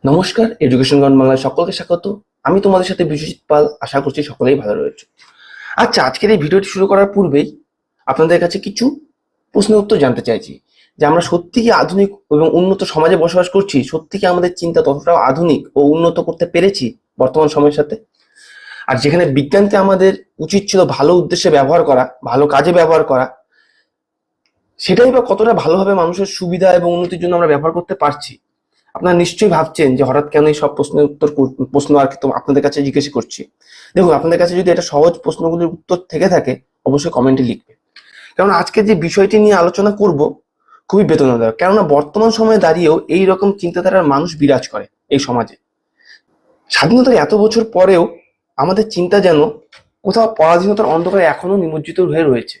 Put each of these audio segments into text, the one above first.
নমস্কার, education ground বাংলায় সকলকে স্বাগত। আমি তোমাদের সাথে বিশ্বজিৎ পাল। আশা করছি সকলেই ভালো রয়েছে। আচ্ছা, আজকের এই ভিডিওটি শুরু করার পূর্বেই আপনাদের কাছে কিছু প্রশ্নের উত্তর জানতে চাইছি যে আমরা সত্যি কি আধুনিক এবং উন্নত সমাজে বসবাস করছি? সত্যি কি আমাদের চিন্তা ততটাও আধুনিক ও উন্নত করতে পেরেছি বর্তমান সময়ের সাথে? আর যেখানে বিজ্ঞানকে আমাদের উচিত ছিল ভালো উদ্দেশ্যে ব্যবহার করা, ভালো কাজে ব্যবহার করা, সেটাই বা কতটা ভালোভাবে মানুষের সুবিধা এবং উন্নতির জন্য আমরা ব্যবহার করতে পারছি? আপনারা নিশ্চয়ই ভাবছেন যে হঠাৎ কেন এই সব প্রশ্ন আর কি আপনাদের কাছে জিজ্ঞেস করছি। দেখুন, আপনাদের কাছে যদি এটা সহজ প্রশ্নগুলির উত্তর থেকে থাকে অবশ্যই কমেন্টে লিখবে। কারণ আজকে যে বিষয়টি নিয়ে আলোচনা করব খুবই বেদনাদায়ক, কেননা বর্তমান সময়ে দাঁড়িয়েও এই রকম চিন্তাধারার মানুষ বিরাজ করে এই সমাজে। স্বাধীনতার এত বছর পরেও আমাদের চিন্তা যেন কোথাও পরাধীনতার অন্ধকারে এখনো নিমজ্জিত হয়ে রয়েছে।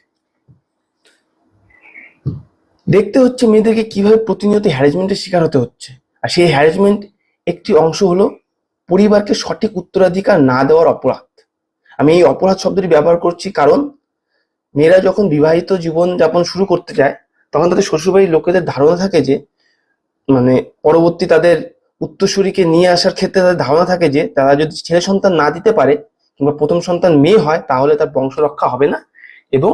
দেখতে হচ্ছে মেয়েদেরকে কিভাবে প্রতিনিয়ত হ্যারাসমেন্টের শিকার হতে হচ্ছে। আর সেই হ্যারাসমেন্ট একটি অংশ হলো পরিবারকে সঠিক উত্তরাধিকার না দেওয়ার অপরাধ। আমি এই অপরাধ শব্দটি ব্যবহার করছি কারণ মেয়েরা যখন বিবাহিত জীবন যাপন শুরু করতে যায় তখন তাদের শ্বশুরবাড়ির লোকেদের ধারণা থাকে যে পরবর্তী তাদের উত্তরসূরিকে নিয়ে আসার ক্ষেত্রে তাদের ধারণা থাকে যে তারা যদি ছেলে সন্তান না দিতে পারে কিংবা প্রথম সন্তান মেয়ে হয় তাহলে তার বংশ রক্ষা হবে না, এবং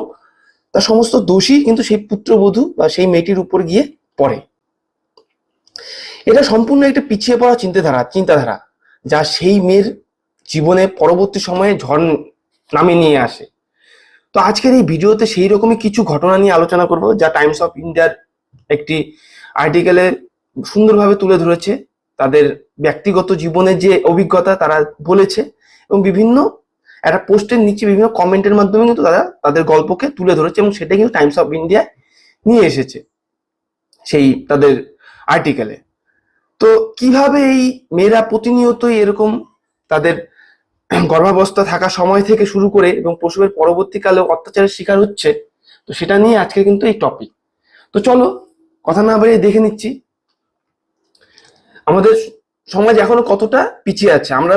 তার সমস্ত দোষই কিন্তু সেই পুত্রবধূ বা সেই মেয়েটির উপর গিয়ে পড়ে। এটা সম্পূর্ণ একটা পিছিয়ে পড়া চিন্তাধারা যা সেই মেয়ের জীবনে পরবর্তী সময়ে ঝড় নামিয়ে নিয়ে আসে। তো আজকের এই ভিডিওতে সেই রকমই কিছু ঘটনা নিয়ে আলোচনা করব যা টাইমস অফ ইন্ডিয়ার একটি আর্টিকেলে সুন্দরভাবে তুলে ধরেছে। তাদের ব্যক্তিগত জীবনের যে অভিজ্ঞতা তারা বলেছে, এবং বিভিন্ন একটা পোস্টের নিচে বিভিন্ন কমেন্টের মাধ্যমে কিন্তু তারা তাদের গল্পকে তুলে ধরেছে, এবং সেটা কিন্তু টাইমস অফ ইন্ডিয়া নিয়ে এসেছে সেই তাদের আর্টিকেলে। তো কিভাবে এই মেয়েরা প্রতিনিয়তই এরকম তাদের গর্ভাবস্থা থাকা সময় থেকে শুরু করে এবং প্রসবের পরবর্তীকালেও অত্যাচারের শিকার হচ্ছে, তো সেটা নিয়ে আজকে কিন্তু এই টপিক। তো চলো কথা না বাড়িয়ে দেখে নিচ্ছি আমাদের সমাজ এখনো কতটা পিছিয়ে আছে। আমরা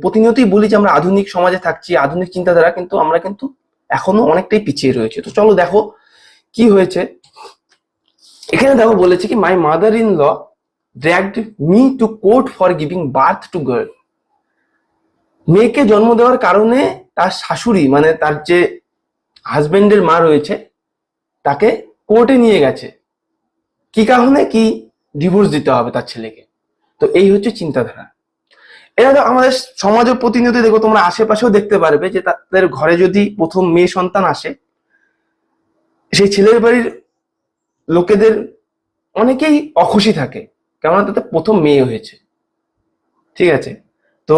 প্রতিনিয়তই বলি যে আমরা আধুনিক সমাজে থাকছি, আধুনিক চিন্তাধারা, কিন্তু আমরা কিন্তু এখনো অনেকটাই পিছিয়ে রয়েছে। তো চলো দেখো কি হয়েছে। এখানে দেখো বলেছে কি, my mother in law dragged me to court for giving birth to girl। মেয়েকে জন্ম দেওয়ার কারণে তার শাশুড়ি মানে তার যে হাজবেন্ডের মা রয়েছে তাকে কোর্টে নিয়ে গেছে। কি কারণে? কি ডিভোর্স দিতে হবে তার ছেলেকে। তো এই হচ্ছে চিন্তাধারা। এটা তো আমাদের সমাজের প্রতিনিয়ত দেখো, তোমরা আশেপাশেও দেখতে পারবে যে তাদের ঘরে যদি প্রথম মেয়ে সন্তান আসে, সেই ছেলের বাড়ির লোকেদের অনেকেই অখুশি থাকে, কেননা তাদের প্রথম মেয়ে হয়েছে। ঠিক আছে, তো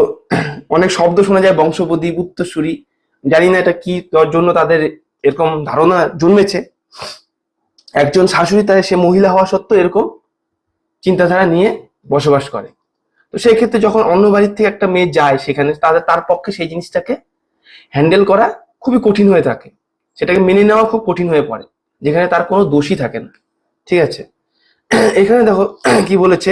অনেক শব্দ শোনা যায়, বংশপ্রদীপ, উত্তরসূরি, জানি না এটা কি জন্য তাদের এরকম ধারণা জন্মেছে। একজন শাশুড়ি সে মহিলা হওয়া সত্ত্বেও এরকম চিন্তাধারা নিয়ে বসবাস করে। তো সেই ক্ষেত্রে যখন অন্য বাড়ির থেকে একটা মেয়ে যায় সেখানে তার পক্ষে সেই জিনিসটাকে হ্যান্ডেল করা খুবই কঠিন হয়ে থাকে, সেটাকে মেনে নেওয়া খুব কঠিন হয়ে পড়ে, যেখানে তার কোনো দোষই থাকে না। ঠিক আছে, এখানে দেখো কি বলেছে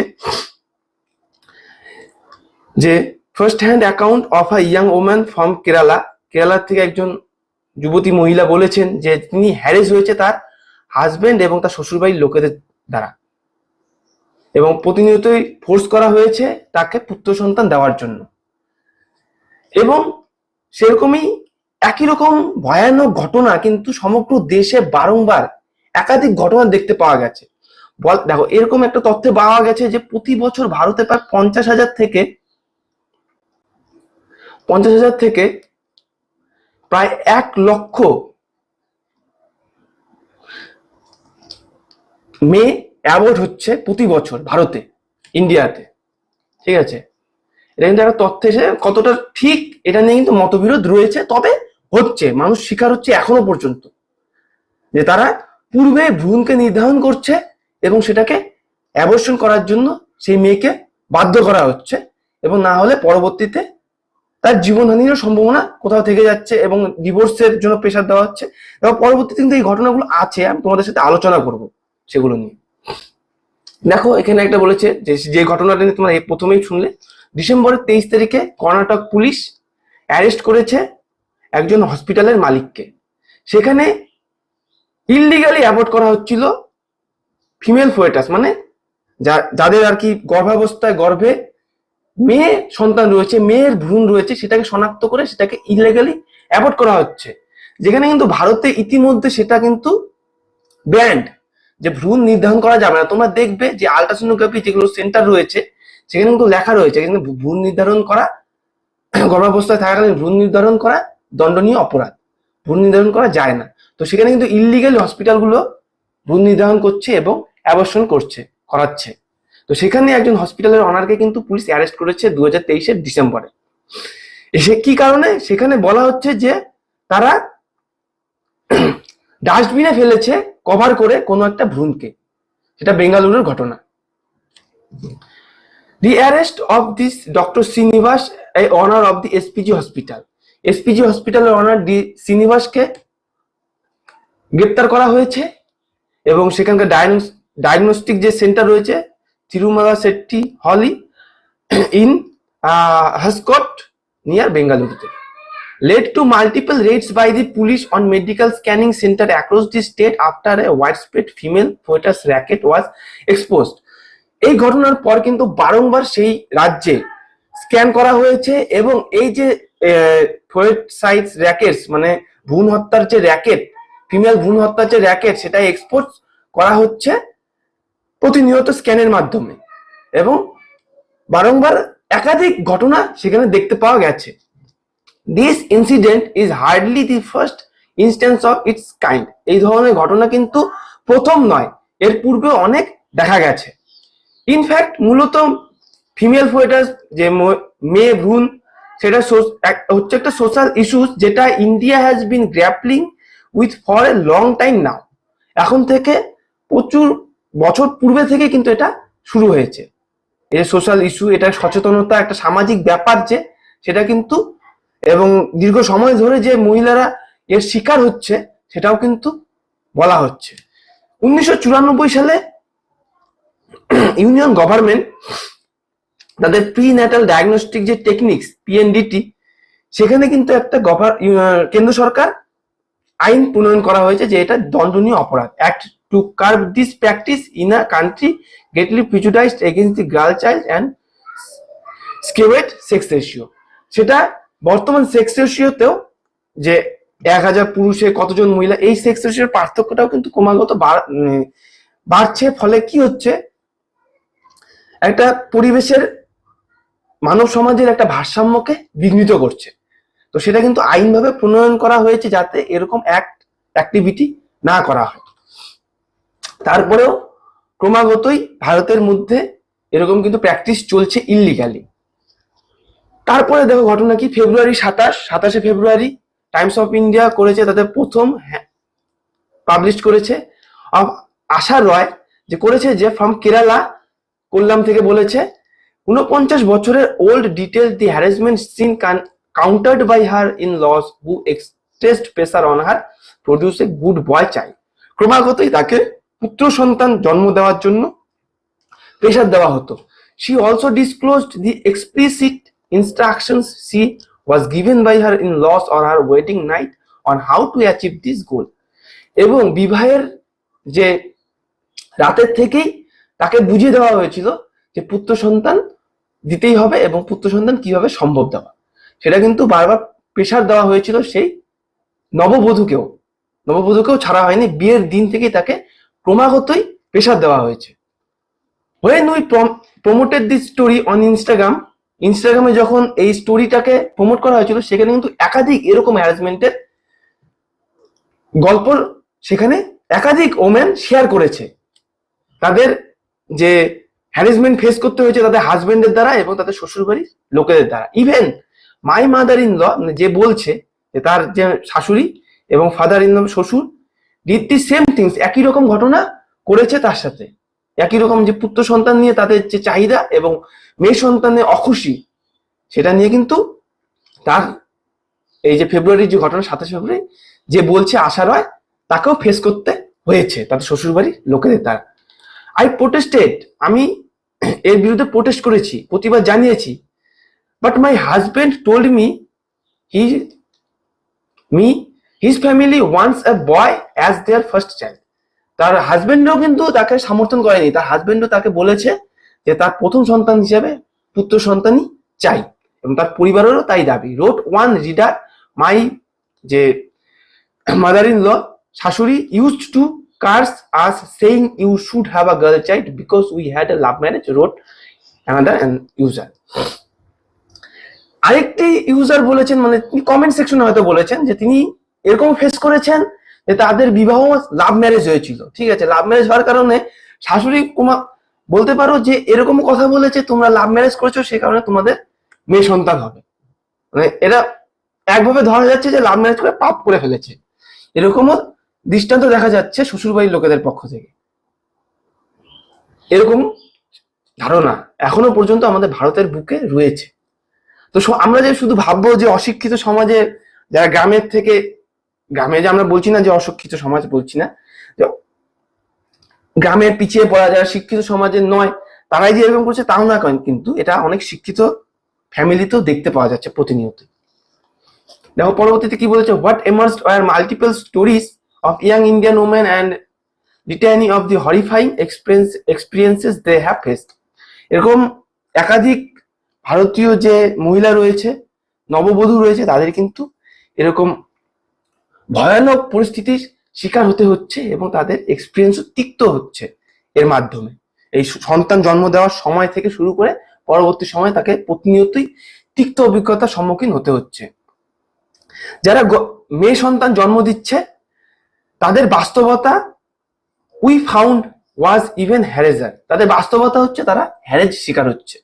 যে first hand account of a young woman from Kerala থেকে একজন যুবতী মহিলা বলেছেন যে তিনি হ্যারেস হয়েছে তার হাজবেন্ড এবং তার শ্বশুরবাড়ির লোকেদের দ্বারা, এবং প্রতিনিয়তই ফোর্স করা হয়েছে তাকে পুত্র সন্তান দেওয়ার জন্য। এবং সেরকমই একই রকম ভয়ানক ঘটনা কিন্তু সমগ্র দেশে বারংবার একাধিক ঘটনা দেখতে পাওয়া গেছে। দেখো, এরকম একটা তথ্যে পাওয়া গেছে যে প্রতি বছর ভারতে প্রায় 50,000 থেকে প্রায় 1 লক্ষ মেয়ে অ্যাবর্ট হচ্ছে প্রতি বছর ভারতে, ইন্ডিয়াতে। ঠিক আছে, এটা কিন্তু একটা তথ্য এসে, কতটা ঠিক এটা নিয়ে কিন্তু মতবিরোধ রয়েছে, তবে হচ্ছে, মানুষ শিকার হচ্ছে এখনো পর্যন্ত, যে তারা পূর্বে ভ্রূণকে নির্ধারণ করছে এবং সেটাকে অ্যাবর্শন করার জন্য সেই মেয়েকে বাধ্য করা হচ্ছে, এবং না হলে পরবর্তীতে তার জীবনহানিরও সম্ভাবনা কোথাও থেকে যাচ্ছে এবং ডিভোর্সের জন্য প্রেশার দেওয়া হচ্ছে। এবং পরবর্তীতে কিন্তু এই ঘটনাগুলো আছে, আমি তোমাদের সাথে আলোচনা করব সেগুলো নিয়ে। দেখো এখানে একটা বলেছে যে ঘটনাটা নিয়ে তোমরা প্রথমেই শুনলে, ডিসেম্বরের 23 তারিখে কর্ণাটক পুলিশ অ্যারেস্ট করেছে একজন হসপিটালের মালিককে। সেখানে ইললিগালি অ্যাবর্ট করা হচ্ছিল ফিমেল ফোয়েটাস, মানে যাদের আর কি গর্ভাবস্থায় গর্ভে মেয়ে সন্তান রয়েছে, মেয়ের ভ্রূণ রয়েছে, সেটাকে শনাক্ত করে সেটাকে ইলিগালি অ্যাবর্ট করা হচ্ছে, যেখানে কিন্তু ভারতে ইতিমধ্যে সেটা কিন্তু ব্যান্ড, যে ভ্রূণ নির্ধারণ করা যাবে না। তোমরা দেখবে যে আল্ট্রাসোনোগ্রাফি যেগুলো সেন্টার রয়েছে সেখানে কিন্তু লেখা রয়েছে কিন্তু ভ্রূণ নির্ধারণ করা, গর্ভাবস্থায় থাকাকালীন ভ্রূণ নির্ধারণ করা দণ্ডনীয় অপরাধ, ভ্রূণ নির্ধারণ করা যায় না। তো সেখানে কিন্তু ইলিগাল হসপিটালগুলো ভ্রূণ নির্ধারণ করছে এবং অ্যাবর্শন করাচ্ছে। তো সেখানে একজন হসপিটালের অনারকে কিন্তু পুলিশ অ্যারেস্ট করেছে 2023-এর ডিসেম্বরে। সে কি কারণে? সেখানে বলা হচ্ছে যে তারা ডাস্টবিনে ফেলেছে কভার করে কোনো একটা ভ্রূণকে, সেটা বেঙ্গালুরুর ঘটনা। The arrest of this Dr. Srinivas, a owner of the SPG hospital. SPG hospital-এর ওনার শ্রীনিবাসকে গ্রেপ্তার করা হয়েছে এবং সেখানকার ডায়াগনস্টিক যে সেন্টার রয়েছে তিরুমালা শেট্টি হলি ইন হাসকট নিয়ার বেঙ্গালুরুতে led to multiple raids by the police on medical scanning center across the state after a widespread female fetus racket was exposed. এই ঘটনার পর কিন্তু বারংবার সেই রাজ্যে স্ক্যান করা হয়েছে এবং এই যে ফয়েটাইস র্যাকেটস মানে ভ্রূণ হত্যার যে র্যাকেট, ফিমেল ভ্রূণ হত্যার যে র্যাকেট, সেটা এক্সপোর্ট করা হচ্ছে প্রতিনিয়ত স্ক্যানের মাধ্যমে এবং বারংবার একাধিক ঘটনা সেখানে দেখতে পাওয়া গেছে। This incident is hardly the first instance of its kind. এই ধরনের ঘটনা কিন্তু প্রথম নয়, এর পূর্বে অনেক দেখা গেছে। ইনফ্যাক্ট মূলত ফিমেল ফয়েটাস যে মেয়ে ভ্রূণ, সেটা হচ্ছে একটা সোশ্যাল ইস্যুস যেটা India has been grappling with for a long time now. এখন থেকে প্রচুর বছর পূর্বে থেকে কিন্তু এটা শুরু হয়েছে, এই সোশ্যাল ইস্যু, এটা সচেতনতা, একটা সামাজিক ব্যাপার যে সেটা কিন্তু, এবং দীর্ঘ সময় ধরে যে মহিলারা এর শিকার হচ্ছে সেটাও কিন্তু বলা হচ্ছে। 1994 সালে ইউনিয়ন গভর্নমেন্ট তাদের প্রিন্যাটাল ডায়াগনস্টিক যে টেকনিক্স পিএনডিটি, সেখানে কিন্তু একটা কেন্দ্র সরকার আইন প্রণয়ন করা হয়েছে যে এটা দণ্ডনীয় অপরাধ, act to curb this practice in a country greatly prejudiced against the girl child and skewed sex ratio. সেটা বর্তমান সেক্স রেশিওতেও যে 1000 পুরুষে কতজন মহিলা, এই সেক্স রেশিওর পার্থক্যটাও কিন্তু ক্রমাগত বাড়ছে। ফলে কি হচ্ছে, একটা পরিবেশের মানব সমাজের একটা ভারসাম্যকে বিঘ্নিত করছে। তো সেটা কিন্তু আইনভাবে প্রণয়ন করা হয়েছে যাতে এরকম অ্যাক্টিভিটি না করা হয়। তারপরেও ক্রমাগতই ভারতের মধ্যে এরকম কিন্তু প্র্যাকটিস চলছে ইললিগালি। তারপরে দেখো ঘটনা কি, ফেব্রুয়ারি 27 ফেব্রুয়ারি টাইমস অফ ইন্ডিয়া করেছে তাদের প্রথম পাবলিশ করেছে আশা রয়, যে করেছে যে ফ্রম কেরালা, কোল্লাম থেকে বলেছে 49 বছরের old detail the harassment she encountered by her in laws who expressed pressure on her produce a good boy child. ক্রমাগতই তাকে পুত্র সন্তান জন্ম দেওয়ার জন্য প্রেসার দেওয়া হতো। She also disclosed the explicit instructions she was given by her in-laws on her wedding night on how to achieve this goal. এবং বিবাহের যে রাতের থেকেই তাকে বুঝিয়ে দেওয়া হয়েছিল যে পুত্র সন্তান দিতেই হবে এবং পুত্র সন্তান কিভাবে সম্ভব দেওয়া, সেটা কিন্তু বারবার প্রেসার দেওয়া হয়েছিল। সেই নববধূকেও ছাড়া হয়নি, বিয়ের দিন থেকেই তাকে ক্রমাগতই প্রেসার দেওয়া হয়েছে। When we promoted this story on ইনস্টাগ্রামে যখন এই স্টোরিটাকে প্রমোট করা হয়েছিল, সেখানে কিন্তু একাধিক এরকম হ্যারাসমেন্টের গল্প সেখানে একাধিক ওমেন শেয়ার করেছে, তাদের যে হ্যারাসমেন্ট ফেস করতে হয়েছে তাদের হাজবেন্ডের দ্বারা এবং তাদের শ্বশুরবাড়ির লোকেদের দ্বারা। Even my mother in law, যে বলছে যে তার যে শাশুড়ি এবং ফাদার ইন ল শ্বশুর ডিড দি সেম থিংস, একই রকম ঘটনা করেছে তার সাথে, একই রকম যে পুত্র সন্তান নিয়ে তাদের যে চাহিদা এবং মেয়ে সন্তানের অখুশি, সেটা নিয়ে কিন্তু তার এই যে ফেব্রুয়ারির যে ঘটনা 27 ফেব্রুয়ারি যে বলছে আশা রয়, তাকেও ফেস করতে হয়েছে তাদের শ্বশুরবাড়ির লোকেদের দ্বারা। আই প্রোটেস্টেড, আমি এর বিরুদ্ধে প্রোটেস্ট করেছি, প্রতিবাদ জানিয়েছি, but my husband told me his family wants a boy as their first child. তার হাজবেন্ডও কিন্তু তাকে সমর্থন করেনি, তার হাজবেন্ডও তাকে বলেছে যে তার প্রথম সন্তান হিসেবে পুত্র সন্তানই চাই, এবং তার পরিবারেরও তাই দাবি। রোট ওয়ান রিডার, মাই যে মাদার ইন ল, শাশুড়ি, used to curse us saying you should have a girl child because we had a love marriage, wrote another user. আরেকটি ইউজার বলেছেন, মানে কমেন্ট সেকশনে হয়তো বলেছেন যে তিনি এরকম ফেস করেছেন যে তাদের বিবাহ লাভ ম্যারেজ হয়েছিল, ঠিক আছে, লাভ ম্যারেজ হওয়ার কারণে শাশুড়ি বলতে পারো যে এরকম কথা বলেছে, তোমরা লাভ ম্যারেজ করেছো সে কারণে তোমাদের মেয়ে সন্তান হবে, মানে এরা একভাবে ধরা যাচ্ছে যে লাভ ম্যারেজ করে পাপ করে ফেলেছে, এরকমও দৃষ্টান্ত দেখা যাচ্ছে শ্বশুরবাড়ির লোকেদের পক্ষ থেকে। এরকম ধারণা এখনো পর্যন্ত আমাদের ভারতের বুকে রয়েছে। তো আমরা যে শুধু ভাববো যে অশিক্ষিত সমাজে যারা গ্রামের থেকে, গ্রামে যে আমরা বলছি না যে অশিক্ষিত সমাজ বলছি না, যে গ্রামের পিছিয়ে পড়া যারা শিক্ষিত সমাজের নয় তারাই যে এরকম করছে তাও না, কিন্তু এটা অনেক শিক্ষিত ফ্যামিলিতেও দেখতে পাওয়া যাচ্ছে প্রতিনিয়ত। দেখো পরবর্তীতে কি বলেছে, what emerged were multiple stories of young Indian women and returning of the horrifying experiences they have faced. এরকম একাধিক ভারতীয় যে মহিলা রয়েছে, নববধূ রয়েছে, তাদের কিন্তু এরকম ভয়ানক পরিস্থিতির শিকার হতে হচ্ছে এবং তাদের এক্সপিরিয়েন্সও তিক্ত হচ্ছে এর মাধ্যমে। এই সন্তান জন্ম দেওয়ার সময় থেকে শুরু করে পরবর্তী সময় তাকে প্রতিনিয়তই তিক্ত অভিজ্ঞতার সম্মুখীন হতে হচ্ছে। যারা মেয়ে সন্তান জন্ম দিচ্ছে তাদের বাস্তবতা উই ফাউন্ড ওয়াজ ইভেন হ্যারেজার, তাদের বাস্তবতা হচ্ছে তারা হ্যারেজ শিকার হচ্ছে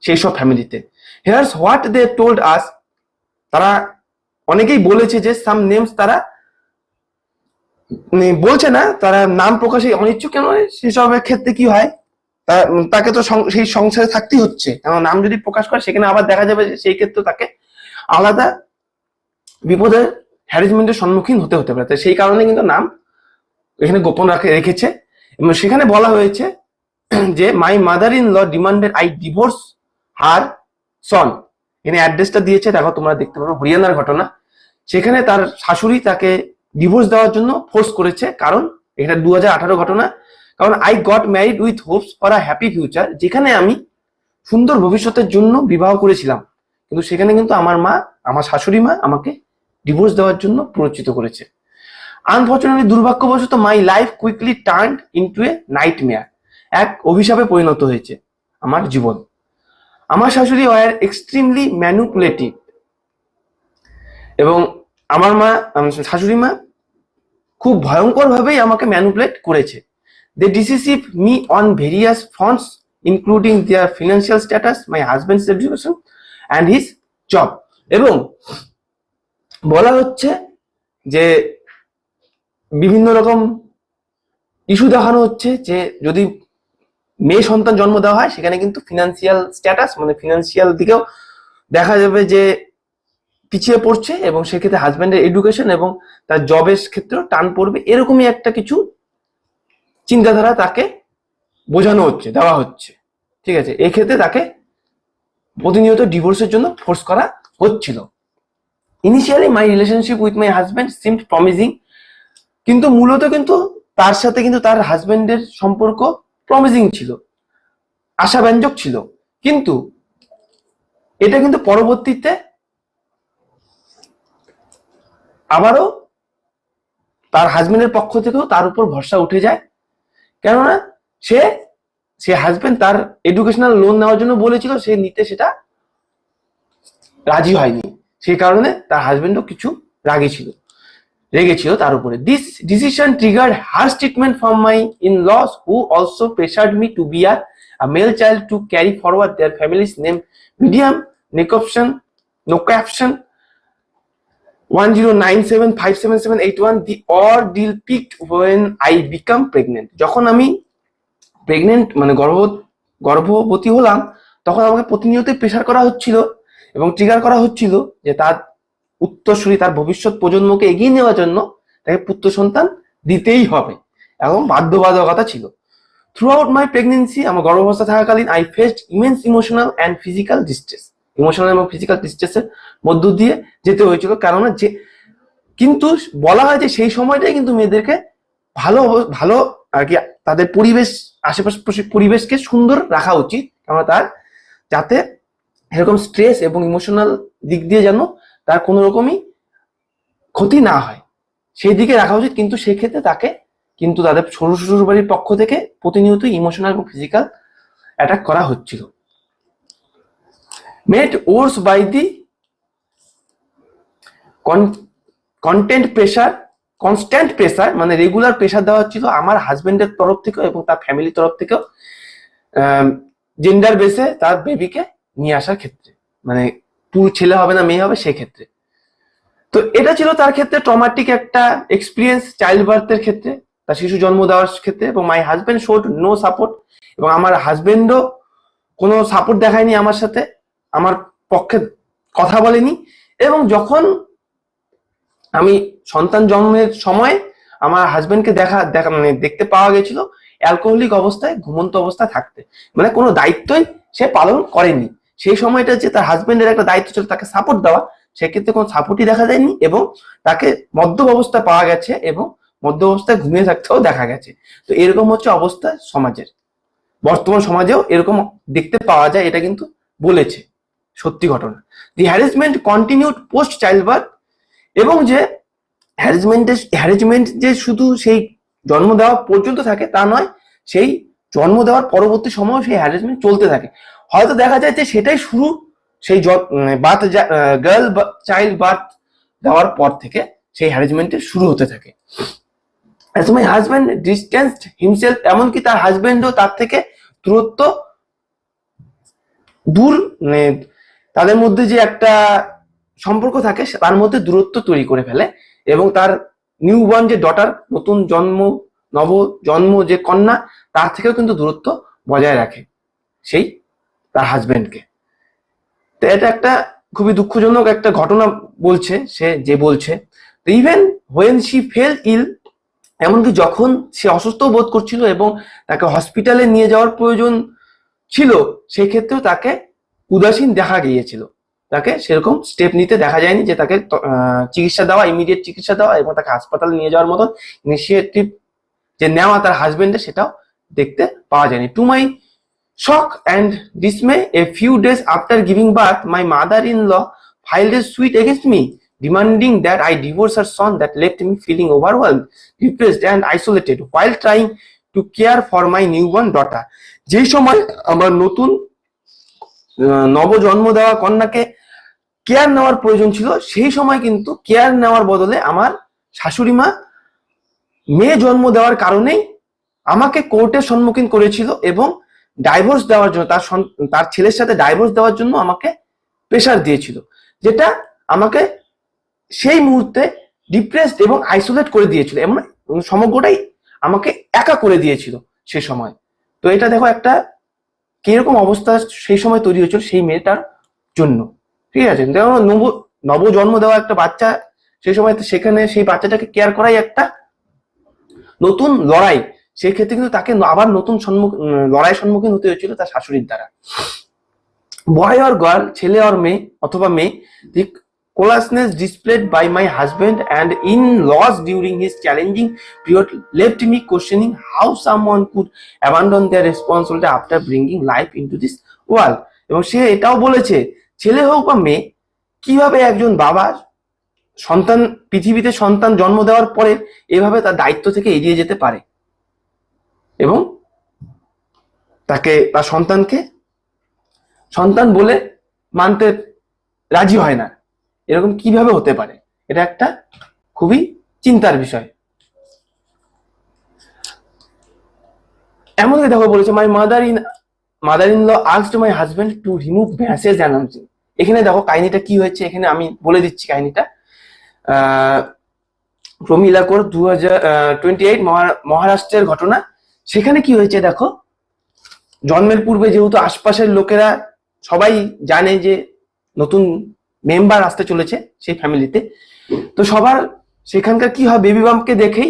সেই সব ফ্যামিলিতে। Here's what they told us, তারা অনেকেই বলেছে যে সাম নেমস, তারা বলছে না, তারা নাম প্রকাশে অনিচ্ছুক, কেন সেসবের ক্ষেত্রে কি হয়, তাকে তো সেই সংসারে থাকতেই হচ্ছে, কারণ নাম যদি প্রকাশ করে সেখানে আবার দেখা যাবে যে সেই ক্ষেত্রে তাকে আলাদা বিপদের হ্যারাসমেন্টের সম্মুখীন হতে পারে, সেই কারণে কিন্তু নাম এখানে গোপন রেখেছে। এবং সেখানে বলা হয়েছে যে my mother in law demanded I divorce her son, এখানে অ্যাড্রেসটা দিয়েছে, দেখো তোমরা দেখতে পারো, হরিয়ানার ঘটনা। সেখানে তার শাশুড়ি তাকে ডিভোর্স দেওয়ার জন্য ফোর্স করেছে, কারণ এটা 2018 ঘটনা, কারণ I got married with Hopes for a happy future, যেখানে আমি সুন্দর ভবিষ্যতের জন্য বিবাহ করেছিলাম, কিন্তু সেখানে কিন্তু আমার শাশুড়ি মা আমাকে ডিভোর্স দেওয়ার জন্য প্ররোচিত করেছে। আনফর্চুনেটলি, দুর্ভাগ্যবশত my life quickly turned into a nightmare, এক অভিশাপে পরিণত হয়েছে আমার জীবন। আমার শাশুড়ি ওয়ার এক্সট্রিমলি ম্যানুপুলেটিভ, এবং আমার শাশুড়ি মা খুব ভয়ঙ্কর ভাবেই আমাকে ম্যানুপুলেট করেছে। They deceived me on various fronts including their financial status, my husband's education and his job. এবং বলা হচ্ছে যে বিভিন্ন রকম ইস্যু দেখানো হচ্ছে যে যদি মেয়ে সন্তান জন্ম দেওয়া হয় সেখানে কিন্তু ফিনান্সিয়াল স্ট্যাটাস, মানে ফিনান্সিয়াল দিকেও দেখা যাবে যে পিছিয়ে পড়ছে, এবং সেক্ষেত্রে হাজব্যান্ডের এডুকেশন এবং তার জবের ক্ষেত্রেও টান পড়বে, এরকমই একটা কিছু চিন্তাধারা তাকে বোঝানো হচ্ছে, দেওয়া হচ্ছে, ঠিক আছে। এই ক্ষেত্রে তাকে প্রতিনিয়ত ডিভোর্সের জন্য ফোর্স করা হচ্ছিল। Initially my relationship with my husband seemed promising, কিন্তু মূলত কিন্তু তার সাথে কিন্তু তার হাজব্যান্ডের সম্পর্ক প্রমিজিং ছিল, আশাব্যঞ্জক ছিল, কিন্তু এটা কিন্তু পরবর্তীতে আবারও তার হাজবেন্ডের পক্ষ থেকেও তার উপর ভরসা উঠে যায়, কেননা সে হাজবেন্ড তার এডুকেশনাল লোন নেওয়ার জন্য বলেছিল, সে নিতে সেটা রাজি হয়নি, সেই কারণে তার হাজবেন্ডও কিছু রেগেছিল তার উপরে। This decision triggered harsh treatment from my in laws who also pressured me to be a male child to carry forward their family's name. Medium no-caption 10975778 the ordeal peaked when I become pregnant. যখন আমি pregnant মানে গর্ভবতী হলাম, তখন আমাকে প্রতিনিয়ত pressure করা হচ্ছিল এবং ট্রিগার করা হচ্ছিল যে তার উত্তরসূরি, তার ভবিষ্যৎ প্রজন্মকে এগিয়ে নেওয়ার জন্য তাকে পুত্র সন্তান দিতেই হবে, এবং বাধ্যবাধকতা ছিল। থ্রুআউট মাই প্রেগনেন্সি, আমার গর্ভাবস্থা থাকাকালীন I faced immense emotional and physical distress, emotional এবং ফিজিক্যাল ডিস্ট্রেসের মধ্য দিয়ে যেতে হয়েছিল, কেননা কিন্তু বলা হয় যে সেই সময়টাই কিন্তু মেয়েদেরকে ভালো আর কি তাদের পরিবেশ, আশেপাশের পরিবেশকে সুন্দর রাখা উচিত, আমরা তার যাতে এরকম স্ট্রেস এবং ইমোশনাল দিক দিয়ে যেন তার কোনো রকমই ক্ষতি না হয় সেই দিকে রাখা উচিত। কিন্তু সেক্ষেত্রে তাকে কিন্তু তাদের শ্বশুর বাড়ির পক্ষ থেকে প্রতিনিয়ত ইমোশনাল এবং ফিজিক্যাল অ্যাটাক করা হচ্ছিল। Made worse by the constant pressure, মানে রেগুলার প্রেসার দেওয়া হচ্ছিল আমার হাজবেন্ডের তরফ থেকেও এবং তার ফ্যামিলির তরফ থেকেও জেন্ডার বেসে তার বেবিকে নিয়ে আসার ক্ষেত্রে, মানে ছেলে হবে না মেয়ে হবে সেক্ষেত্রে। তো এটা ছিল তার ক্ষেত্রে ট্রমাটিক একটা এক্সপিরিয়েন্স চাইল্ড বার্থের ক্ষেত্রে, তার শিশু জন্ম দেওয়ার ক্ষেত্রে। এবং my husband showed no support, এবং আমার হাজবেন্ডও কোনো সাপোর্ট দেখায়নি আমার সাথে, আমার পক্ষে কথা বলেনি। এবং যখন আমি সন্তান জন্মের সময় আমার হাজবেন্ডকে মানে দেখতে পাওয়া গেছিল অ্যালকোহলিক অবস্থায়, ঘুমন্ত অবস্থায় থাকতে, মানে কোনো দায়িত্বই সে পালন করেনি। সেই সময়টা যে তার হাজবেন্ডের একটা দায়িত্ব ছিল তাকে সাপোর্ট দেওয়া, সেক্ষেত্রে কোনো সাপোর্টই দেখা যায়নি। এবং তাকে মদ্যপ অবস্থায় পাওয়া গেছে এবং মদ্য অবস্থায় ঘুমিয়ে থাকতেও দেখা গেছে। তো এরকম হচ্ছে অবস্থা সমাজের, বর্তমান সমাজেও এরকম দেখতে পাওয়া যায়, এটা কিন্তু বলেছে সত্যি ঘটনা। The harassment continued post child birth, এবং যে হ্যারাসমেন্ট যে শুধু সেই জন্ম দেওয়া পর্যন্ত থাকে তা নয়, সেই জন্ম দেওয়ার পরবর্তী সময় সেই হ্যারাসমেন্ট চলতে থাকে। হয়তো দেখা যায় যে সেটাই শুরু সেই গার্ল চাইল্ড বার্থ দেওয়ার পর থেকে সেই হ্যারাসমেন্টের শুরু হতে থাকে। As my husband distanced himself, এমনকি তার হাজবেন্ডও তার থেকে দূর, মানে তাদের মধ্যে যে একটা সম্পর্ক থাকে তার মধ্যে দূরত্ব তৈরি করে ফেলে। এবং তার নিউবর্ন যে ডটার, নতুন জন্ম যে কন্যা, তার থেকেও কিন্তু দূরত্ব বজায় রাখে সেই তার হাজবেন্ডকে। তো এটা একটা খুবই দুঃখজনক একটা ঘটনা বলছে সে বলছে। ইভেন হোয়েন শি ফেল ইল, এমনকি যখন সে অসুস্থ বোধ করছিল এবং তাকে হসপিটালে নিয়ে যাওয়ার প্রয়োজন ছিল, সেক্ষেত্রেও তাকে উদাসীন দেখা গিয়েছিল, তাকে সেরকম স্টেপ নিতে দেখা যায়নি যে তাকে চিকিৎসা দেওয়া, ইমিডিয়েট চিকিৎসা দেওয়া এবং তাকে হাসপাতালে নিয়ে যাওয়ার মতন ইনিশিয়েটিভ যে নেওয়া তার হাজবেন্ডের, সেটাও দেখতে পাওয়া যায়নি। To my shock and dismay, a few days after giving birth, my mother in law filed a suit against me, demanding that I divorce her son, that left me feeling overwhelmed, depressed and isolated while trying to care for my newborn daughter. যেই সময় আমার নতুন নবজন্ম দেওয়া কন্যাকে care নেওয়ার প্রয়োজন ছিল, সেই সময় কিন্তু কেয়ার নেওয়ার বদলে আমার শাশুড়ি মা মেয়ে জন্ম দেওয়ার কারণেই আমাকে কোর্টের সম্মুখীন করেছিল এবং ডাইভোর্স দেওয়ার জন্য, তার ছেলের সাথে ডাইভোর্স দেওয়ার জন্য আমাকে প্রেশার দিয়েছিল, যেটা আমাকে সেই মুহূর্তে ডিপ্রেসড এবং আইসোলেট করে দিয়েছিল এবং সমগ্রটাই আমাকে একা করে দিয়েছিল সে সময়। তো এটা দেখো একটা কিরকম অবস্থা সেই সময় তৈরি হয়েছিল সেই মেয়েটার জন্য, ঠিক আছে। দেখো নব জন্ম দেওয়া একটা বাচ্চা, সেই সময় সেখানে সেই বাচ্চাটাকে কেয়ার করাই একটা নতুন লড়াই, সেই ক্ষেত্রে কিন্তু তাকে আবার নতুন লড়াইয়ের সম্মুখীন হতে হয়েছিল তার শাশুড়ির দ্বারা। বয় অর গার্ল, ছেলে অর মেয়ে অথবা মেয়ে, the callousness displayed by my husband and in-laws during his challenging period left me questioning how someone could abandon their responsibility after bringing life into this world. এবং সে এটাও বলেছে, ছেলে হোক বা মেয়ে, কিভাবে একজন বাবা পৃথিবীতে সন্তান জন্ম দেওয়ার পরে এভাবে তার দায়িত্ব থেকে এড়িয়ে যেতে পারে এবং তার সন্তানকে সন্তান বলে মানতে রাজি হয় না, এরকম কিভাবে হতে পারে? এটা একটা খুবই চিন্তার বিষয়। এমনকি দেখো বলেছে, my mother in law asked my husband to remove message announcing. এখানে দেখো কাহিনীটা কি হয়েছে, এখানে আমি বলে দিচ্ছি কাহিনীটা। প্রমিলা কোর 2028 মহারাষ্ট্রের ঘটনা। সেখানে কি হয়েছে দেখো, জন্মের পূর্বে যেহেতু আশপাশের লোকেরা সবাই জানে যে নতুন মেম্বার আসতে চলেছে সেই ফ্যামিলিতে, তো সবার সেখানকার কি হয়, বেবি বাম্পকে দেখেই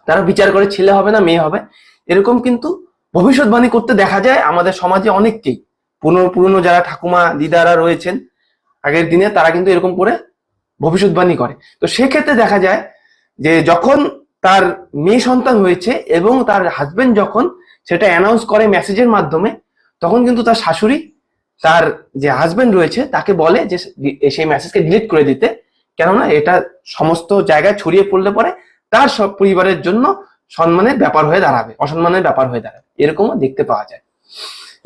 তারা বিচার করে ছেলে হবে না মেয়ে হবে, এরকম কিন্তু ভবিষ্যৎবাণী করতে দেখা যায় আমাদের সমাজে অনেককেই। পুরনো যারা ঠাকুমা দিদারা রয়েছেন আগের দিনে, তারা কিন্তু এরকম করে ভবিষ্যৎবাণী করে। তো সেক্ষেত্রে দেখা যায় যে যখন তার মেয়ে সন্তান হয়েছে এবং তার হাজবেন্ড যখন সেটা অ্যানাউন্স করে মেসেজের মাধ্যমে, তখন কিন্তু তার শাশুড়ি তার যে হাজবেন্ড রয়েছে তাকে বলে যে সেই মেসেজকে ডিলিট করে দিতে, কেননা এটা সমস্ত জায়গায় ছড়িয়ে পড়লে পরে তার সব পরিবারের জন্য সম্মানের ব্যাপার হয়ে দাঁড়াবে, অসম্মানের ব্যাপার হয়ে দাঁড়াবে, এরকমও দেখতে পাওয়া যায়।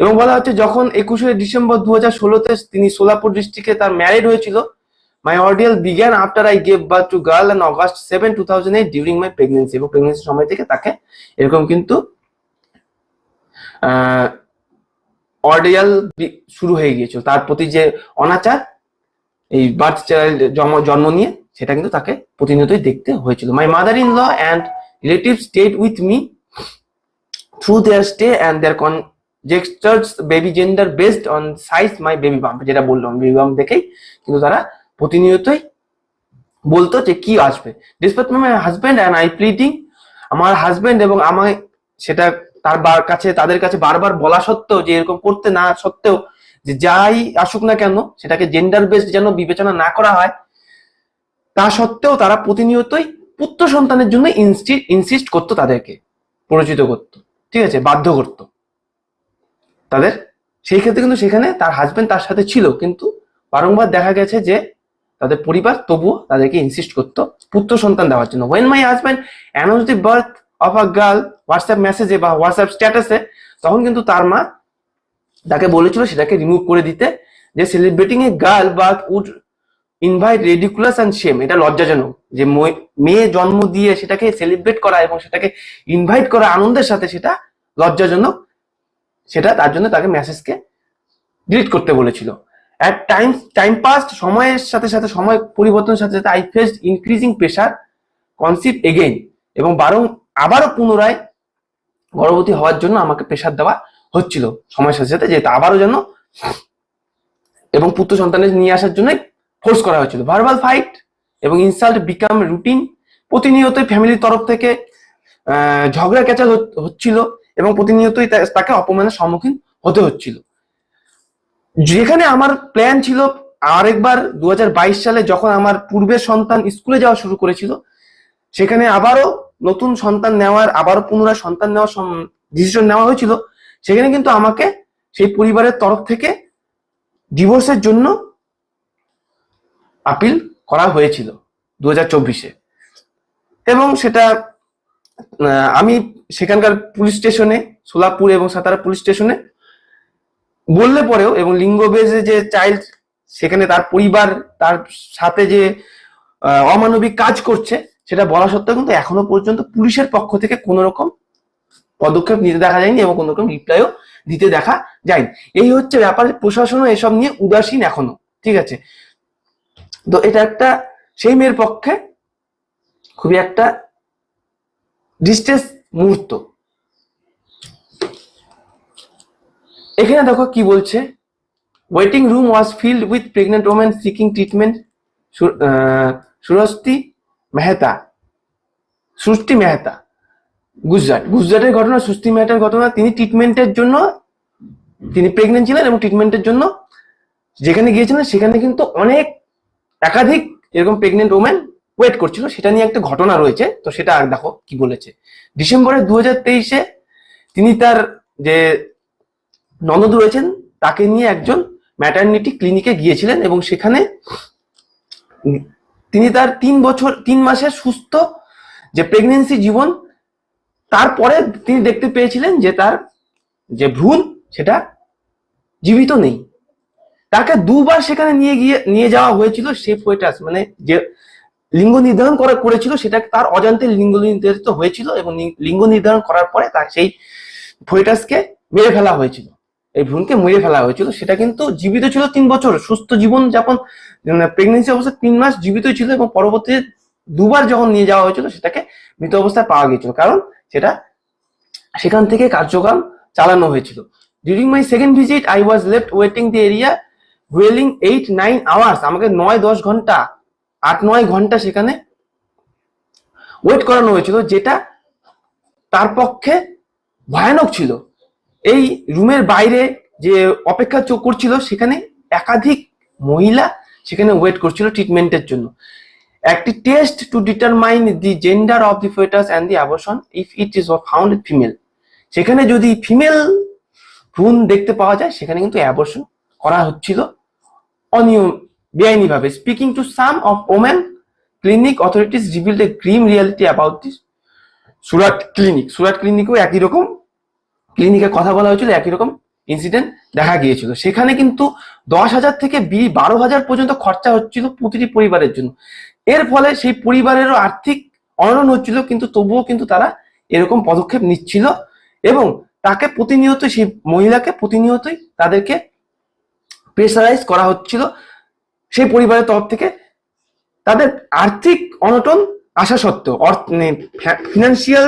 এবং বলা হচ্ছে যখন 21শে ডিসেম্বর 2016-তে তিনি সোলাপুর ডিস্ট্রিক্টে তার ম্যারিড হয়েছিল, my ordeal began after I gave birth to girl on August 7, 2008 during my pregnancy. এবং প্রেগনেন্সির সময় থেকে তাকে এরকম কিন্তু অর্ডিয়াল শুরু হয়ে গিয়েছিল, তার প্রতি যে অনাচার এই বার্থ চাইল্ড জন্ম নিয়ে সেটা কিন্তু তাকে প্রতিনিয়তই দেখতে হয়েছিল। My mother in law and relative stayed with me through their stay and their conjectures baby gender based on size my baby bump, যেটা বললাম বেবি বাম্প দেখেই কিন্তু তারা প্রতিনিয়তই বলতো যে কি আসবে। Despite my husband and I pleading, আমার হাজবেন্ড এবং আমায় সেটা তাদের কাছে বারবার বলা সত্ত্বেও, যে এরকম করতে না সত্ত্বেও, যে যাই আসুক না কেন সেটাকে জেন্ডার বেসড যেন বিবেচনা না করা হয়, তা সত্ত্বেও তারা প্রতিনিয়তই পুত্র সন্তানের জন্য ইনসিস্ট করতো, তাদেরকে পরিচিত করতো, ঠিক আছে, বাধ্য করতো তাদের। সেই ক্ষেত্রে কিন্তু সেখানে তার হাজবেন্ড তার সাথে ছিল, কিন্তু বারংবার দেখা গেছে যে তাদের পরিবার তবুও তাদেরকে ইনসিস্ট করতো পুত্র সন্তান দেওয়ার জন্য। When my husband announce the birth of a girl WhatsApp মেসেজে বা হোয়াটসঅ্যাপ স্ট্যাটাসে, তখন কিন্তু তার মা তাকে বলেছিল সেটাকে রিমুভ করে দিতে, যে celebrating a girl birth would invite ridiculous and shame, এটা লজ্জাজনক যে মেয়ে জন্ম দিয়ে সেটাকে সেলিব্রেট করা এবং সেটাকে ইনভাইট করা আনন্দের সাথে, সেটা লজ্জাজনক, সেটা তার জন্য তাকে মেসেজকে ডিলিট করতে বলেছিল। অ্যাট টাইম পাস্ট, সময়ের সাথে সাথে, সময় পরিবর্তনের সাথে সাথে, I faced increasing pressure conceive again, এবং আবারও পুনরায় গর্ভবতী হওয়ার জন্য আমাকে প্রেশার দেওয়া হচ্ছিল সময়ের সাথে সাথে, যেহেতু আবারও যেন এবং পুত্র সন্তানের নিয়ে আসার জন্য ফোর্স করা হয়েছিল। ভার্বাল ফাইট এবং ইনসাল্ট বিকাম রুটিন, প্রতিনিয়তই ফ্যামিলির তরফ থেকে ঝগড়া ক্যাচাল হচ্ছিল এবং প্রতিনিয়তই তাকে অপমানের সম্মুখীন হতে হচ্ছিল। যেখানে আমার প্ল্যান ছিল আরেকবার 2022 সালে যখন আমার পূর্বের সন্তান স্কুলে যাওয়া শুরু করেছিল, সেখানে আবারও নতুন সন্তান নেওয়ার, আবারও পুনরায় সন্তান নেওয়ার ডিসিশন নেওয়া হয়েছিল, সেখানে কিন্তু আমাকে সেই পরিবারের তরফ থেকে ডিভোর্সের জন্য আপিল করা হয়েছিল 2024-এ। এবং সেটা আমি সেখানকার পুলিশ স্টেশনে, সোলাপুর এবং সাতারা পুলিশ স্টেশনে বললে পরেও, এবং লিঙ্গ বেজে যে চাইল্ড সেখানে তার পরিবার তার সাথে যে অমানবিক কাজ করছে সেটা বলা সত্ত্বেও কিন্তু এখনো পর্যন্ত পুলিশের পক্ষ থেকে কোনো রকম পদক্ষেপ নিতে দেখা যায়নি এবং কোনো রকম রিপ্লাইও দিতে দেখা যায়নি। এই হচ্ছে ব্যাপার, প্রশাসনও এসব নিয়ে উদাসীন এখনো, ঠিক আছে। তো এটা একটা সেই মেয়ের পক্ষে খুবই একটা ডিস্ট্রেস মুহূর্ত। এখানে দেখো কি বলছে, waiting room was filled with pregnant women seeking treatment. সৃষ্টি মেহতা গুজরাটের ঘটনা, সৃষ্টি মেহতার ঘটনা। তিনি ট্রিটমেন্টের জন্য, তিনি প্রেগনেন্ট ছিলেন এবং ট্রিটমেন্টের জন্য যেখানে গিয়েছিলেন সেখানে কিন্তু একাধিক এরকম প্রেগনেন্ট ওমেন ওয়েট করছিল, সেটা নিয়ে একটা ঘটনা রয়েছে। তো সেটা দেখো কি বলেছে। ডিসেম্বরের 2023-এ তিনি তার যে ননদ রয়েছেন তাকে নিয়ে একজন ম্যাটারনিটি ক্লিনিকে গিয়েছিলেন এবং সেখানে তিনি তার 3 মাসের সুস্থ যে প্রেগনেন্সি জীবন, তারপরে তিনি দেখতে পেয়েছিলেন যে তার যে ভ্রূণ সেটা জীবিত নেই। তাকে 2 বার সেখানে নিয়ে যাওয়া হয়েছিল। সে ফেটাস মানে যে লিঙ্গ নির্ধারণ করেছিল সেটা তার অজান্তে লিঙ্গ নির্ধারিত হয়েছিল এবং লিঙ্গ নির্ধারণ করার পরে তার সেই ফেটাসকে মেরে ফেলা হয়েছিল, এই ভ্রূণকে মেরে ফেলা হয়েছিল। সেটা কিন্তু জীবিত ছিল 3 বছর, সুস্থ জীবন যাপন, প্রেগনেন্সি অবস্থায় 3 মাস জীবিত ছিল এবং পরবর্তীতে 2 বার যখন নিয়ে যাওয়া হয়েছিল সেটাকে মৃত অবস্থায় পাওয়া গিয়েছিল, কারণ সেটা সেখান থেকে কার্যক্রম চালানো হয়েছিল। During my second visit I was left waiting the area wailing 8-9 hours, আমাকে 9-10 ঘন্টা 8-9 ঘন্টা সেখানে ওয়েট করানো হয়েছিল, যেটা তার পক্ষে ভয়ানক ছিল। এই রুমের বাইরে যে অপেক্ষা করছিল সেখানে একাধিক মহিলা সেখানে ওয়েট করছিল ট্রিটমেন্টের জন্য। একটি test to determine the gender of the foetus and the abortion if it is found female, সেখানে যদি ফিমেল ভ্রূণ দেখতে পাওয়া যায় সেখানে কিন্তু অ্যাবর্শন করা হচ্ছিল অনিয়ম, বেআইনি ভাবে। Speaking to some of women clinic authorities revealed a grim reality about this Surat clinic. Surat ক্লিনিকেও একই রকম ক্লিনিকের কথা বলা হয়েছিল, একই রকম ইনসিডেন্ট দেখা গিয়েছিল। সেখানে কিন্তু 10,000 থেকে 12,000 পর্যন্ত খরচা হচ্ছিল প্রতিটি পরিবারের জন্য। এর ফলে সেই পরিবারেরও আর্থিক অনটন হচ্ছিল, কিন্তু তবুও কিন্তু তারা এরকম পদক্ষেপ নিচ্ছিল এবং তাকে প্রতিনিয়ত, সেই মহিলাকে প্রতিনিয়তই তাদেরকে প্রেসারাইজ করা হচ্ছিল সেই পরিবারের তরফ থেকে। তাদের আর্থিক অনটন আসা সত্ত্বেও, ফিনান্সিয়াল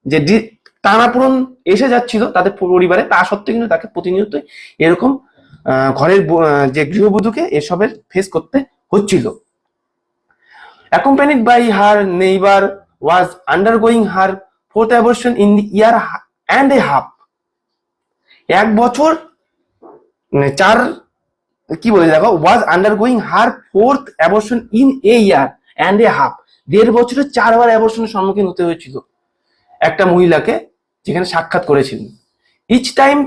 যে টানাপোড়েন এসে যাচ্ছিল তাদের পরিবারে, তা সত্ত্বেও কিন্তু তাকে প্রতিনিয়তই এরকম ঘরের যে গৃহবধূকে এসবের ফেস করতে হচ্ছিল। Accompanied by her neighbor was undergoing her fourth abortion in the year and a half. 1 বছর 4 কি বলে দেখো, was undergoing her fourth abortion in a year and a half. 1.5 বছরে 4 বার অ্যাবর্শনের সম্মুখীন হতে হয়েছিল একটা মহিলাকে, যেখানে সাক্ষাৎ করেছিলেন। Each time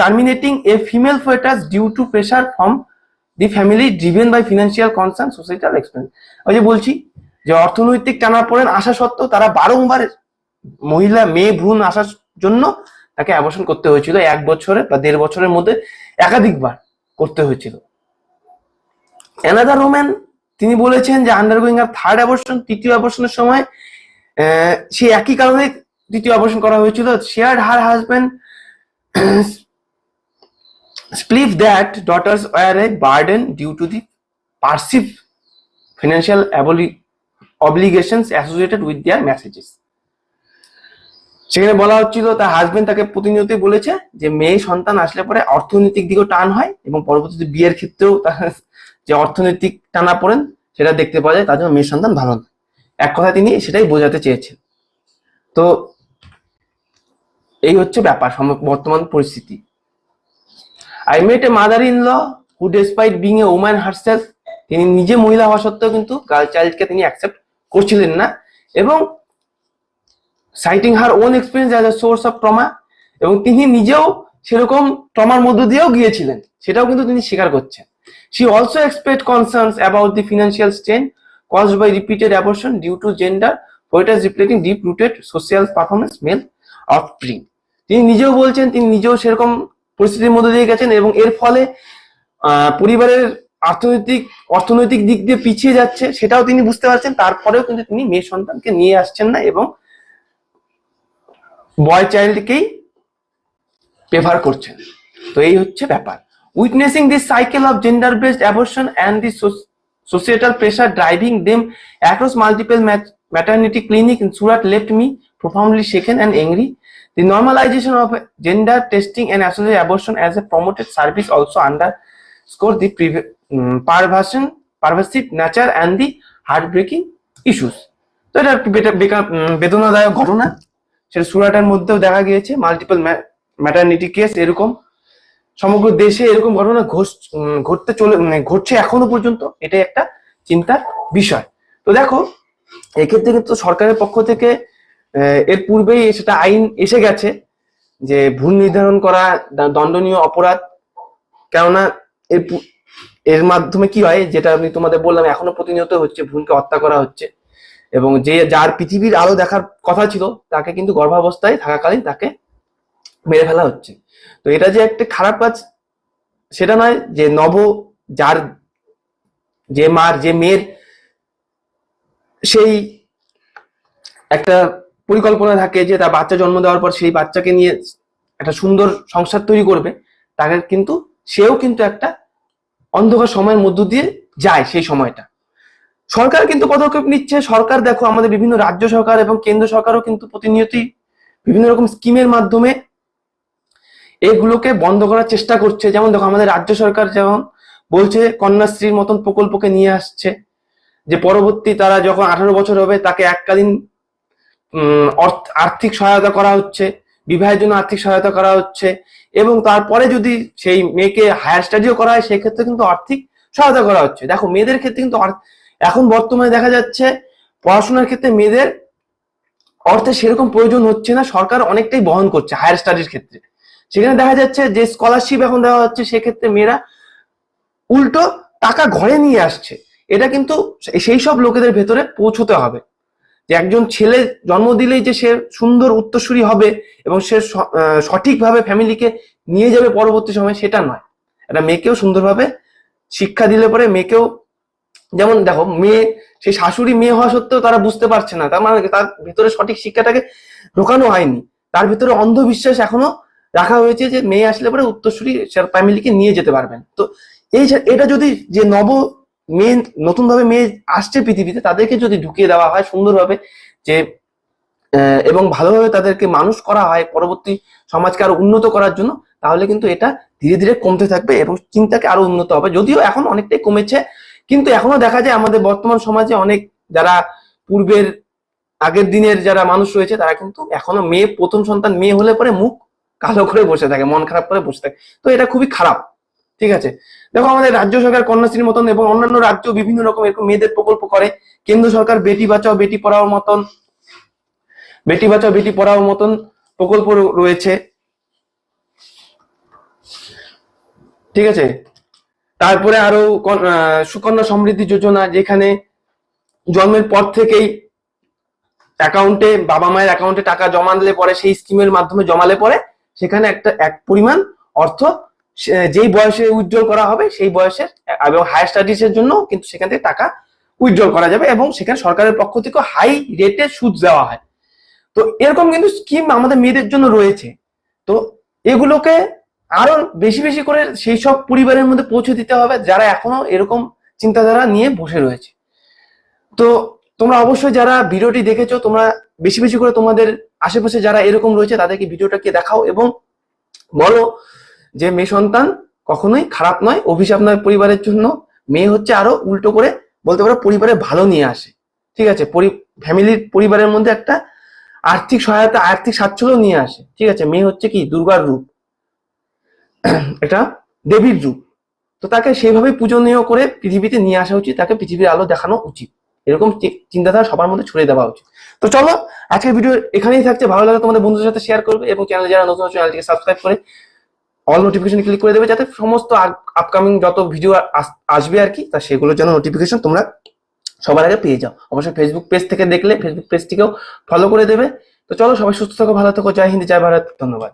terminating a female fetus due to pressure from the family driven by financial concern, societal expense. ওই যে বলছি যে অর্থনৈতিক টানাপোড়েন আসা সত্ত্বেও তারা বারংবার মেয়ে ভ্রূণ আসার জন্য তাকে অ্যাবর্শন করতে হয়েছিল। 1 বছরে বা 1.5 বছরের মধ্যে একাধিকবার করতে হয়েছিল। অ্যানাদার ওম্যান, তিনি বলেছেন যে আন্ডারগোয়িং আর থার্ড অ্যাবর্শন, তৃতীয় অ্যাবর্শনের সময় সে একই কারণে তৃতীয় অ্যাবর্শন করা হয়েছিল। Shared her husband believed that daughters were a burden due to the perceived financial obligations associated with their marriages. সেখানে বলা হচ্ছিল তার হাজবেন্ড তাকে প্রতিনিয়তই বলেছে যে মেয়ে সন্তান আসলে পরে অর্থনৈতিক দিকেও টান হয় এবং পরবর্তীতে বিয়ের ক্ষেত্রেও তার যে অর্থনৈতিক টানা পড়েন সেটা দেখতে পাওয়া যায়, তার জন্য মেয়ে সন্তান ভালো নয়। এক কথা তিনি সেটাই বোঝাতে চেয়েছেন। তো এই হচ্ছে ব্যাপার বর্তমান পরিস্থিতি। I met a mother-in-law who, despite being a woman herself, তিনি নিজে মহিলা হওয়া সত্ত্বেও কিন্তু গার্ল চাইল্ডকে তিনি অ্যাকসেপ্ট করছিলেন না, এবং citing her own experience as a source of trauma, এবং তিনি নিজেও সেরকম ট্রমার মধ্য দিয়েও গিয়েছিলেন, সেটাও কিন্তু তিনি স্বীকার করছেন। She also expressed concerns about the financial strain caused by repeated abortion due to gender fetus reflecting deep-rooted social performance male offspring. তিনি নিজেও বলছেন তিনি নিজেও সেরকম পরিস্থিতির মধ্যে দিয়ে গেছেন এবং এর ফলে পরিবারের অর্থনৈতিক দিক দিয়ে পিছিয়ে যাচ্ছে সেটাও তিনি বুঝতে পারছেন। তারপরেও কিন্তু তিনি মেয়ে সন্তানকে নিয়ে আসছেন না এবং বয় চাইল্ডকেই প্রেফার করছেন। তো এই হচ্ছে ব্যাপার। Witnessing this cycle of gender based abortion and the societal pressure driving them across multiple maternity clinic in Surat left me profoundly shaken and angry. The normalization of gender testing and associated abortion as a promoted service also underscore the pervasive nature and the heartbreaking issues. তো এটা বেদনাদায়ক ঘটনা, সেটা সুরাটের মধ্যেও দেখা গিয়েছে। Multiple maternity case এরকম সমগ্র দেশে এরকম ঘটনা ঘটছে এখনো পর্যন্ত। এটাই একটা চিন্তার বিষয়। তো দেখো, এক্ষেত্রে কিন্তু সরকারের পক্ষ থেকে এর পূর্বেই সেটা আইন এসে গেছে যে ভ্রূণ নির্ধারণ করা দণ্ডনীয় অপরাধ। কেননা এর মাধ্যমে কি হয়, যেটা আমি তোমাদের বললাম, এখনো প্রতিনিয়ত হচ্ছে, ভ্রূণকে হত্যা করা হচ্ছে এবং যার পৃথিবীর আলো দেখার কথা ছিল তাকে কিন্তু গর্ভাবস্থায় থাকাকালীন তাকে মেরে ফেলা হচ্ছে। তো এটা যে একটা খারাপ কাজ সেটা নয়, যে যে মেয়ের সেই একটা পরিকল্পনা থাকে যে তার বাচ্চা জন্ম দেওয়ার পর সেই বাচ্চাকে নিয়ে একটা সুন্দর সংসার তৈরি করবে, তাকে কিন্তু সেও কিন্তু একটা অন্ধকার সময়ের মধ্য দিয়ে যায়। সেই সময়টা সরকার কিন্তু পদক্ষেপ নিচ্ছে। সরকার দেখো, আমাদের বিভিন্ন রাজ্য সরকার এবং কেন্দ্র সরকারও কিন্তু প্রতিনিয়তই বিভিন্ন রকম স্কিমের মাধ্যমে এগুলোকে বন্ধ করার চেষ্টা করছে। যেমন দেখো, আমাদের রাজ্য সরকার যেমন বলছে কন্যাশ্রীর মতন প্রকল্পকে নিয়ে আসছে, যে পরবর্তী তারা যখন 18 বছর হবে তাকে এককালীন আর্থিক সহায়তা করা হচ্ছে, বিবাহের জন্য আর্থিক সহায়তা করা হচ্ছে, এবং তারপরে যদি সেই মেয়েকে হায়ার স্টাডিও করা হয় সেক্ষেত্রে কিন্তু আর্থিক সহায়তা করা হচ্ছে। দেখো, মেয়েদের ক্ষেত্রে কিন্তু এখন বর্তমানে দেখা যাচ্ছে পড়াশোনার ক্ষেত্রে মেয়েদের অর্থে সেরকম প্রয়োজন হচ্ছে না, সরকার অনেকটাই বহন করছে হায়ার স্টাডির ক্ষেত্রে। সেখানে দেখা যাচ্ছে যে স্কলারশিপ এখন দেওয়া হচ্ছে, সেক্ষেত্রে মেয়েরা উল্টো টাকা ঘরে নিয়ে আসছে। এটা কিন্তু সেই সব লোকেদের ভেতরে পৌঁছতে হবে যে একজন ছেলে জন্ম দিলেই যে সে সুন্দর উত্তরসূরি হবে এবং সে সঠিকভাবে ফ্যামিলিকে নিয়ে যাবে পরবর্তী সময়, সেটা নয়। একটা মেয়েকেও সুন্দরভাবে শিক্ষা দিলে পরে মেয়েকেও, যেমন দেখো মেয়ে, সেই শাশুড়ি মেয়ে হওয়া সত্ত্বেও তারা বুঝতে পারছে না, তার মানে তার ভিতরে সঠিক শিক্ষাটাকে ঢোকানো হয়নি, তার ভিতরে অন্ধবিশ্বাস এখনো রাখা হয়েছে যে মেয়ে আসলে পরে উত্তরসূরি ফ্যামিলিকে নিয়ে যেতে পারবেন। তো এটা যদি যে মেয়ে নতুন ভাবে মেয়ে আসছে পৃথিবীতে, তাদেরকে যদি ঢুকিয়ে দেওয়া হয় সুন্দরভাবে, যে এবং ভালোভাবে তাদেরকে মানুষ করা হয় পরবর্তী সমাজকে আরো উন্নত করার জন্য, তাহলে কিন্তু এটা ধীরে ধীরে কমতে থাকবে এবং চিন্তাকে আরো উন্নত হবে। যদিও এখন অনেকটাই কমেছে, কিন্তু এখনো দেখা যায় আমাদের বর্তমান সমাজে অনেক যারা পূর্বের আগের দিনের যারা মানুষ রয়েছে, তারা কিন্তু এখনো মেয়ে, প্রথম সন্তান মেয়ে হলে পরে মুখ কালো করে বসে থাকে, মন খারাপ করে বসে থাকে। তো এটা খুবই খারাপ। ঠিক আছে, দেখো আমাদের রাজ্য সরকার কন্যাশ্রীর মতন এবং অন্যান্য রাজ্য বিভিন্ন রকম এরকম মেয়েদের প্রকল্প করে। কেন্দ্র সরকার বেটি বাঁচাও বেটি পড়াও মতন প্রকল্প রয়েছে। ঠিক আছে, তারপরে আরো সুকন্যা সমৃদ্ধি যোজনা, যেখানে জন্মের পর থেকেই অ্যাকাউন্টে, বাবা মায়ের অ্যাকাউন্টে টাকা জমালে পরে, সেই স্কিমের মাধ্যমে জমালে পরে সেখানে এক পরিমাণ অর্থ যেই বয়সে উইথড্রল করা হবে সেই বয়সের, এবং হায়ার স্টাডিজ এর জন্য কিন্তু সেখান থেকে টাকা উইথড্রল করা যাবে এবং সেখানে সরকারের পক্ষ থেকে হাই রেটে সুদ দেওয়া হয়। তো এরকম কিন্তু স্কিম আমাদের মেয়েদের জন্য রয়েছে। তো এগুলোকে আরো বেশি বেশি করে সেই সব পরিবারের মধ্যে পৌঁছে দিতে হবে যারা এখনো এরকম চিন্তাধারা নিয়ে বসে রয়েছে। তো তোমরা অবশ্যই যারা ভিডিওটি দেখেছো, তোমরা বেশি বেশি করে তোমাদের আশেপাশে যারা এরকম রয়েছে তাদেরকে ভিডিওটাকে দেখাও এবং বলো যে মেয়ে সন্তান কখনোই খারাপ নয়, অভিশাপ নয় পরিবারের জন্য। মেয়ে হচ্ছে আরো উল্টো করে বলতে পারো পরিবারে ভালো নিয়ে আসে। ঠিক আছে, পরিবারের মধ্যে একটা আর্থিক সহায়তা, আর্থিক সাচ্ছল্য নিয়ে আসে। ঠিক আছে, মেয়ে হচ্ছে কি দুর্গার রূপ, এটা দেবীর রূপ। তো তাকে সেইভাবে পূজনীয় করে পৃথিবীতে নিয়ে আসা উচিত, তাকে পৃথিবীর আলো দেখানো উচিত, এরকম চিন্তাধারা সবার মধ্যে ছড়িয়ে দেওয়া উচিত। তো চলো আজকের ভিডিও এখানেই থাকছে। ভালো লাগলে তোমাদের বন্ধুদের সাথে শেয়ার করবে এবং চ্যানেল যারা নতুন চ্যানেলটিকে সাবস্ক্রাইব করে অল নোটিফিকেশন ক্লিক করে দেবে, যাতে সমস্ত আপকামিং যত ভিডিও আসবে আর কি, তা সেগুলোর জন্য নোটিফিকেশন তোমরা সবার আগে পেয়ে যাও। অবশ্যই ফেসবুক পেজ থেকে দেখলে ফেসবুক পেজটিকেও ফলো করে দেবে। তো চলো সবাই সুস্থ থাকো, ভালো থাকো, জয় হিন্দ, জয় ভারত, ধন্যবাদ।